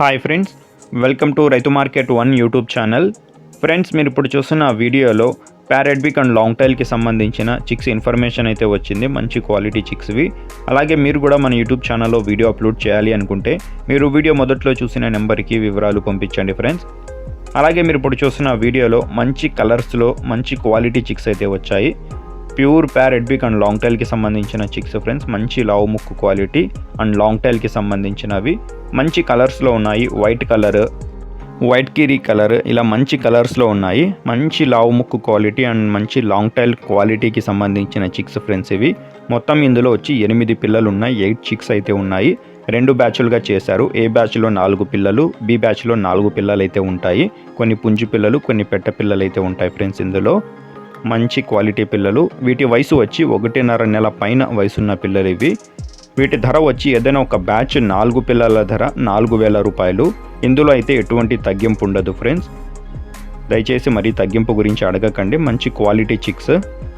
Hi friends, welcome to రైతు market 1 YouTube channel. Friends, మీరు ఇప్పుడు చూస్తున్న వీడియోలో ప్యారెట్ బిగ్ అండ్ లాంగ్ టైల్కి సంబంధించిన చిక్స్ ఇన్ఫర్మేషన్ అయితే వచ్చింది. మంచి క్వాలిటీ చిక్స్వి. అలాగే మీరు కూడా మన యూట్యూబ్ ఛానల్లో వీడియో అప్లోడ్ చేయాలి అనుకుంటే మీరు వీడియో మొదట్లో చూసిన నెంబర్కి వివరాలు పంపించండి ఫ్రెండ్స్. అలాగే మీరు ఇప్పుడు చూస్తున్న వీడియోలో మంచి కలర్స్లో మంచి క్వాలిటీ చిక్స్ అయితే వచ్చాయి. Pure parrot big and long టైల్కి సంబంధించిన చిక్స్ ఫ్రెండ్స్. మంచి లావు ముక్కు క్వాలిటీ అండ్ లాంగ్ టైల్కి సంబంధించినవి మంచి కలర్స్లో ఉన్నాయి. వైట్ కలర్, వైట్ కీరీ కలర్, ఇలా మంచి కలర్స్లో ఉన్నాయి. మంచి లావు ముక్కు క్వాలిటీ అండ్ మంచి లాంగ్ టైల్ క్వాలిటీకి సంబంధించిన చిక్స్ ఫ్రెండ్స్. ఇవి మొత్తం ఇందులో వచ్చి 8 పిల్లలు ఉన్నాయి. 8 చిక్స్ అయితే ఉన్నాయి. 2 బ్యాచ్లుగా చేశారు. ఏ బ్యాచ్లో 4 పిల్లలు, బి బ్యాచ్లో 4 పిల్లలు అయితే ఉంటాయి. కొన్ని పుంజు పిల్లలు, కొన్ని పెట్ట పిల్లలు అయితే ఉంటాయి ఫ్రెండ్స్. ఇందులో మంచి క్వాలిటీ పిల్లలు. వీటి వయసు వచ్చి 1.5 నెల పైన వయసున్న పిల్లలు ఇవి. వీటి ధర వచ్చి ఏదైనా ఒక బ్యాచ్ 4 పిల్లల ధర 4,000 రూపాయలు. ఇందులో అయితే ఎటువంటి తగ్గింపు ఉండదు ఫ్రెండ్స్. దయచేసి మరీ తగ్గింపు గురించి అడగకండి. మంచి క్వాలిటీ చిక్స్.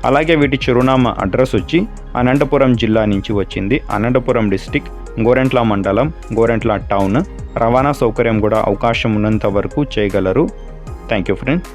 అలాగే వీటి చిరునామా అడ్రస్ వచ్చి అనంతపురం జిల్లా నుంచి వచ్చింది. అనంతపురం డిస్టిక్, గోరెంట్ల మండలం, గోరెంట్ల టౌన్. రవాణా సౌకర్యం కూడా అవకాశం ఉన్నంత వరకు చేయగలరు. Thank you friends.